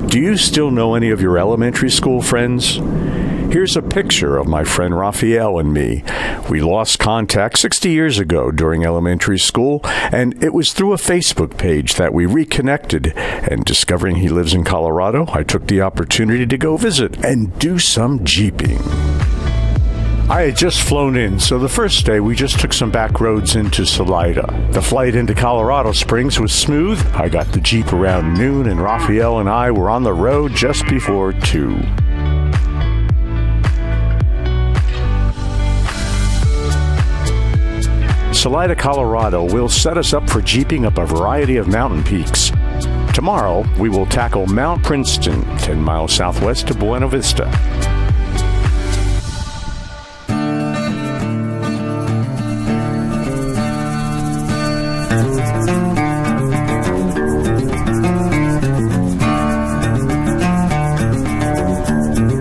Do you still know any of your elementary school friends? Here's a picture of my friend Raphael and me. We lost contact 60 years ago during elementary school, and it was through a Facebook page that we reconnected. And discovering he lives in Colorado, I took the opportunity to go visit and do some jeeping. I had just flown in, so the first day we just took some back roads into Salida. The flight into Colorado Springs was smooth. I got the Jeep around noon, and Raphael and I were on the road just before 2. Salida, Colorado will set us up for jeeping up a variety of mountain peaks. Tomorrow, we will tackle Mount Princeton, 10 miles southwest of Buena Vista.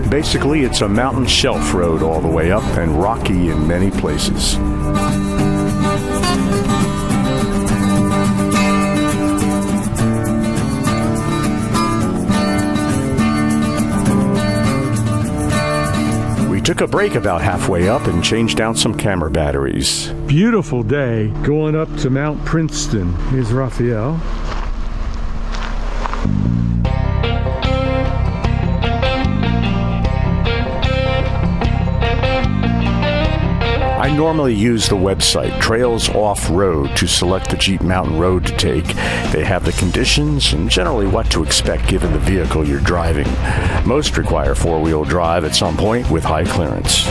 Basically, it's a mountain shelf road all the way up and rocky in many places. We took a break about halfway up and changed out some camera batteries. Beautiful day going up to Mount Princeton. Here's Raphael. I normally use the website Trails Off-Road to select the Jeep mountain road to take. They have the conditions and generally what to expect given the vehicle you're driving. Most require four-wheel drive at some point with high clearance.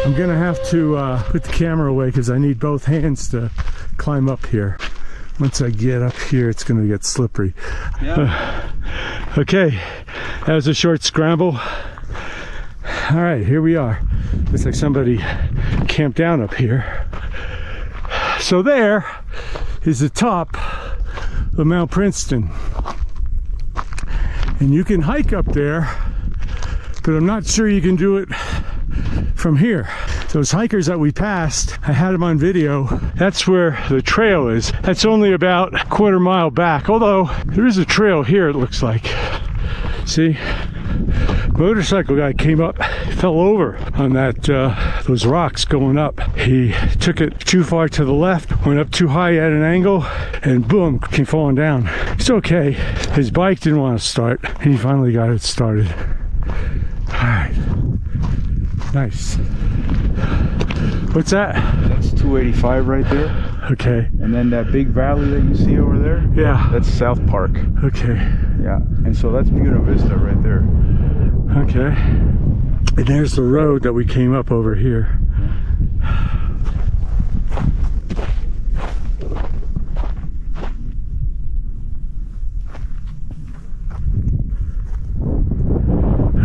I'm gonna have to put the camera away because I need both hands to climb up here. Once I get up here, it's gonna get slippery. Yeah. Okay, that was a short scramble. All right, here we are. Looks like somebody camped down up here. So there is the top of Mount Princeton. And you can hike up there, but I'm not sure you can do it from here. Those hikers that we passed, I had them on video. That's where the trail is. That's only about a quarter mile back, although there is a trail here, it looks like. See? Motorcycle guy came up, fell over on that those rocks going up. He took it too far to the left, went up too high at an angle, and boom, came falling down. It's okay. His bike didn't want to start, and he finally got it started. All right. Nice. What's that? That's 285 right there. Okay. And then that big valley that you see over there? Yeah. That's South Park. Okay. Yeah. And so that's Buena Vista right there. Okay. And there's the road that we came up over here.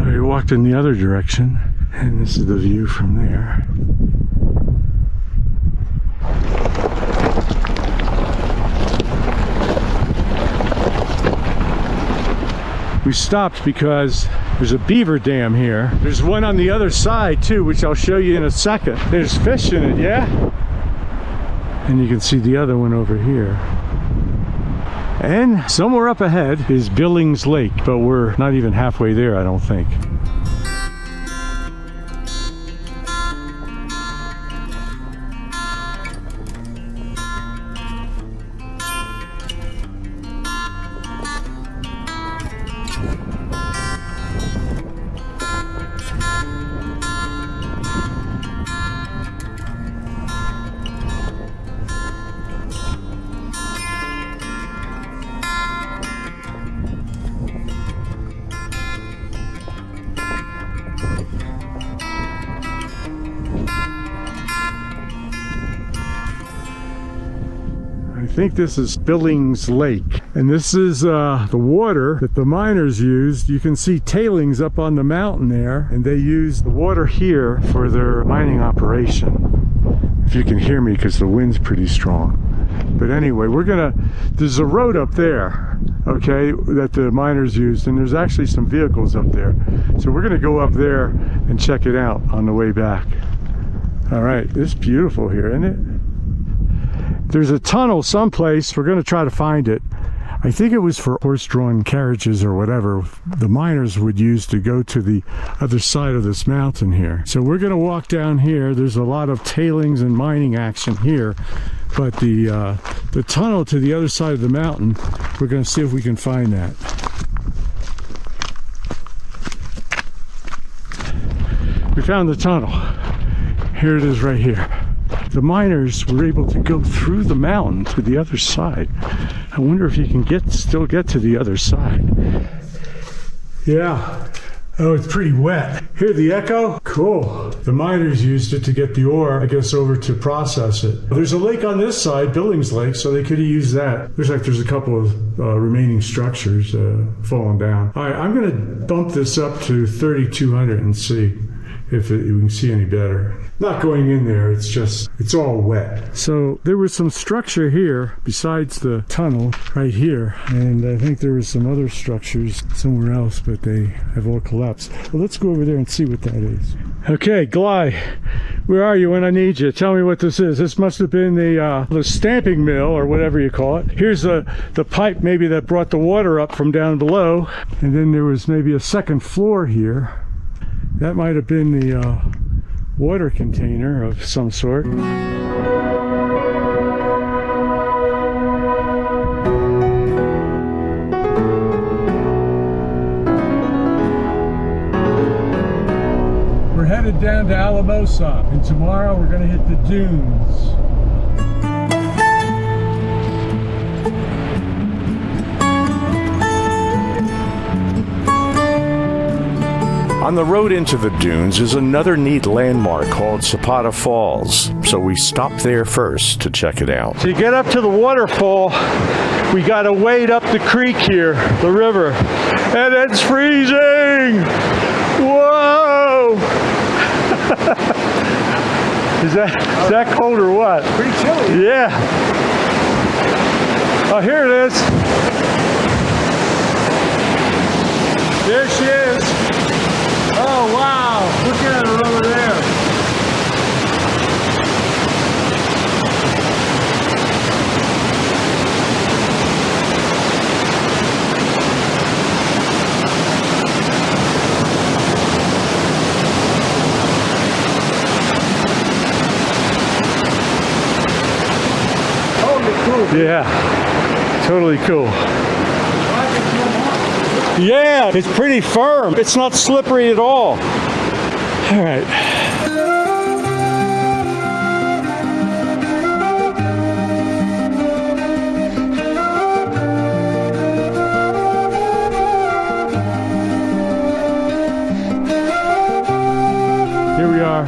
We walked in the other direction, and this is the view from there. We stopped because there's a beaver dam here. There's one on the other side too, which I'll show you in a second. There's fish in it, yeah? And you can see the other one over here. And somewhere up ahead is Billings Lake, but we're not even halfway there, I don't think. think this is Billings Lake. And this is the water that the miners used. You can see tailings up on the mountain there, and they use the water here for their mining operation. If you can hear me, because the wind's pretty strong. But anyway, there's a road up there, okay, that the miners used, and there's actually some vehicles up there. So we're gonna go up there and check it out on the way back. All right, it's beautiful here, isn't it? There's a tunnel someplace. We're gonna try to find it. I think it was for horse-drawn carriages or whatever the miners would use to go to the other side of this mountain here. So we're gonna walk down here. There's a lot of tailings and mining action here, but the tunnel to the other side of the mountain, we're gonna see if we can find that. We found the tunnel. Here it is right here. The miners were able to go through the mountain to the other side. I wonder if you can still get to the other side. Yeah. Oh, it's pretty wet. Hear the echo? Cool. The miners used it to get the ore, I guess, over to process it. There's a lake on this side, Billings Lake, so they could have used that. Looks like there's a couple of remaining structures falling down. All right, I'm going to bump this up to 3,200 and see if we can see any better. Not going in there, it's all wet. So there was some structure here besides the tunnel right here, and I think there was some other structures somewhere else, but they have all collapsed. Well, let's go over there and see what that is. Okay, Glide, where are you when I need you? Tell me what this is. This must have been the stamping mill or whatever you call it. Here's the pipe maybe that brought the water up from down below, and then there was maybe a second floor here. That might have been the water container of some sort. We're headed down to Alamosa, and tomorrow we're going to hit the dunes. On the road into the dunes is another neat landmark called Zapata Falls, so we stopped there first to check it out. To get up to the waterfall, we got to wade up the creek here, the river, and it's freezing! Whoa! Is that cold or what? Pretty chilly. Yeah. Oh, here it is. There she is. Oh, wow. Look at her over there. Totally cool. Yeah, totally cool. Yeah, it's pretty firm. It's not slippery at all. All right. Here we are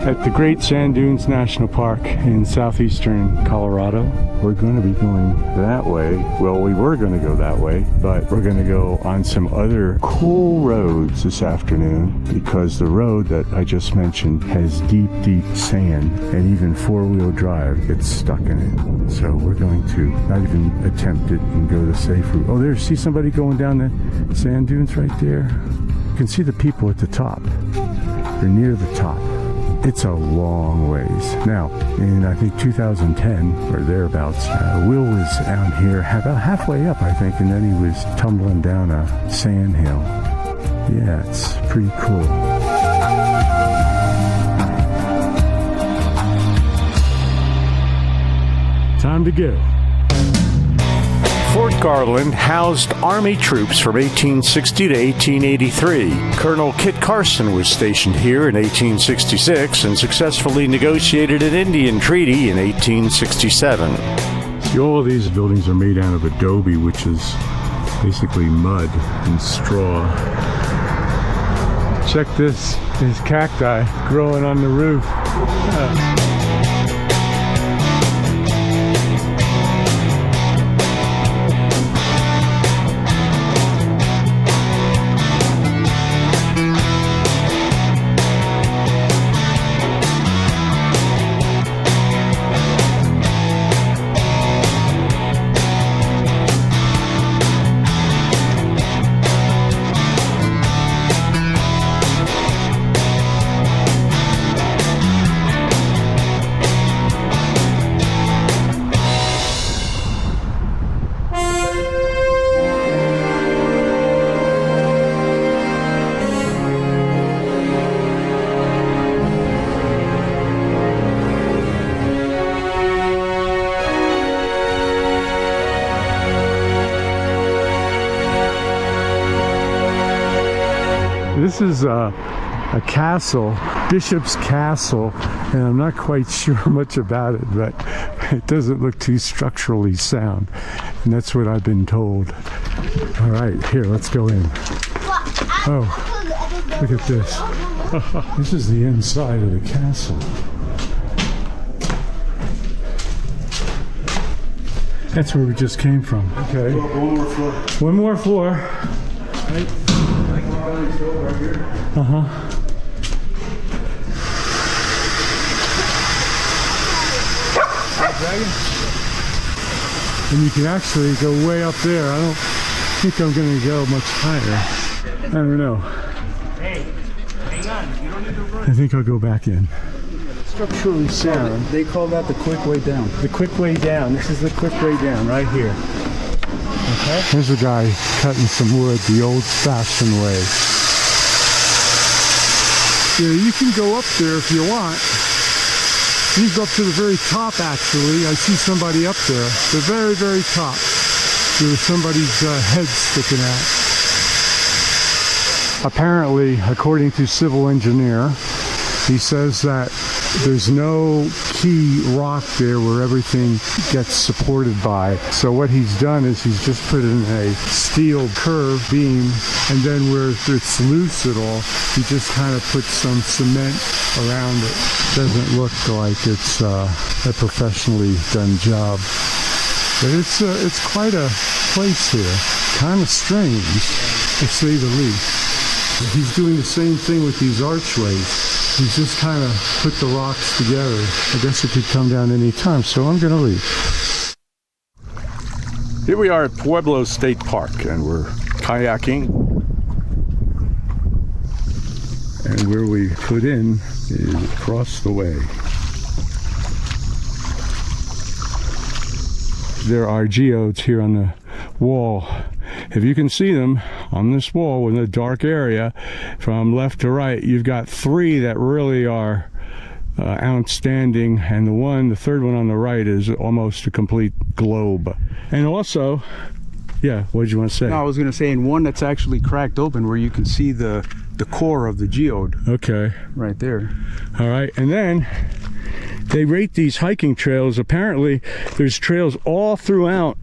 at the Great Sand Dunes National Park in southeastern Colorado. We're going to be going that way. Well, we were going to go that way, but we're going to go on some other cool roads this afternoon because the road that I just mentioned has deep, deep sand, and even four-wheel drive gets stuck in it. So we're going to not even attempt it and go the safe route. Oh, there, see somebody going down the sand dunes right there? You can see the people at the top. They're near the top. It's a long ways. Now, in I think 2010 or thereabouts, Will was out here about halfway up, I think, and then he was tumbling down a sand hill. Yeah, it's pretty cool. Time to go. Fort Garland housed Army troops from 1860 to 1883. Colonel Kit Carson was stationed here in 1866 and successfully negotiated an Indian treaty in 1867. See, all of these buildings are made out of adobe, which is basically mud and straw. Check this. There's cacti growing on the roof. this is a castle, Bishop's Castle, and I'm not quite sure much about it, but it doesn't look too structurally sound, and that's what I've been told. All right, here, let's go in. Oh, look at this. This is the inside of the castle. That's where we just came from. Okay. One more floor. One more floor. Right. Right here. Uh-huh. Dragon. And you can actually go way up there. I don't think I'm going to go much higher. I don't know. Hey, hang on. You don't need to run. I think I'll go back in. Structurally sound. They call that the quick way down. The quick way down. This is the quick way down right here. Okay. There's a guy cutting some wood the old-fashioned way. Yeah, you can go up there if you want. You can go up to the very top, actually. I see somebody up there. The very, very top. There's somebody's head sticking out. Apparently, according to civil engineer, he says that there's no key rock there where everything gets supported by. So what he's done is he's just put in a steel curved beam, and then where it's loose at all, he just kind of puts some cement around it. Doesn't look like it's a professionally done job. But it's quite a place here. Kind of strange, to say the least. He's doing the same thing with these archways. He's just kind of put the rocks together. I guess it could come down any time, so I'm going to leave. Here we are at Pueblo State Park, and we're kayaking. And where we put in is across the way. There are geodes here on the wall. If you can see them on this wall in the dark area from left to right, you've got three that really are outstanding, and the third one on the right is almost a complete globe. And also, yeah, what did you want to say? No, I was going to say, in one that's actually cracked open where you can see the core of the geode. Okay. Right there. All right, and then they rate these hiking trails. Apparently, there's trails all throughout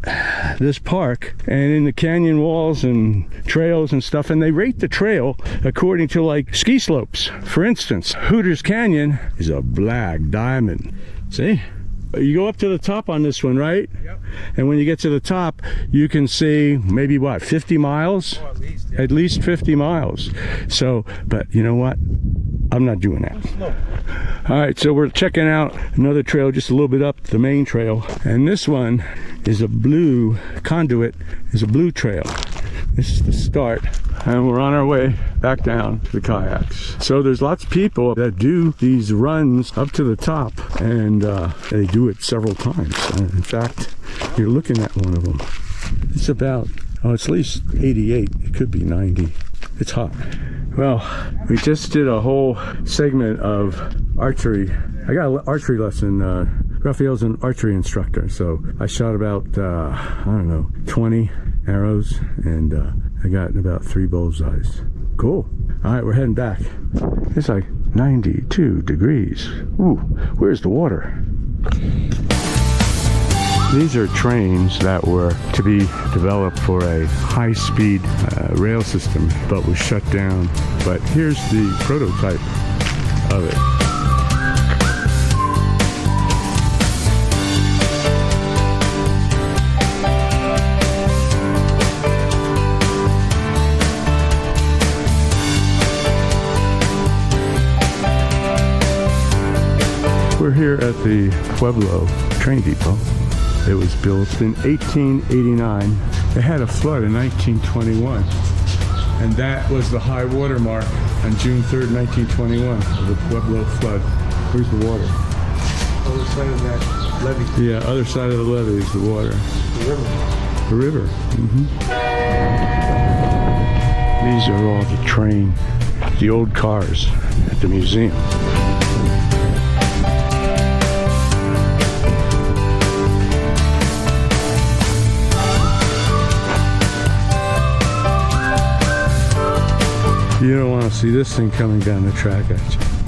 this park and in the canyon walls and trails and stuff, and they rate the trail according to like ski slopes. For instance, Hooters Canyon is a black diamond. See? You go up to the top on this one, right? Yep. And when you get to the top, you can see maybe what, 50 miles? Oh, at least. Yeah. At least 50 miles. So, but you know what? I'm not doing that. All right, so we're checking out another trail just a little bit up the main trail. And this one is a blue conduit, is a blue trail. This is the start. And we're on our way back down to the kayaks. So there's lots of people that do these runs up to the top, and they do it several times. In fact, you're looking at one of them. It's about, it's at least 88. It could be 90. It's hot. Well, we just did a whole segment of archery. I got an archery lesson. Raphael's an archery instructor, so I shot about, I don't know, 20 arrows, and I got about 3 bullseyes. Cool. All right, we're heading back. It's like 92 degrees. Ooh, where's the water? These are trains that were to be developed for a high-speed rail system, but was shut down. But here's the prototype of it. We're here at the Pueblo Train Depot. It was built in 1889. It had a flood in 1921. And that was the high water mark on June 3rd, 1921, of the Pueblo flood. Where's the water? Other side of that levee. Yeah, other side of the levee is the water. The river. The river. These are all the old cars at the museum. You don't want to see this thing coming down the track at you.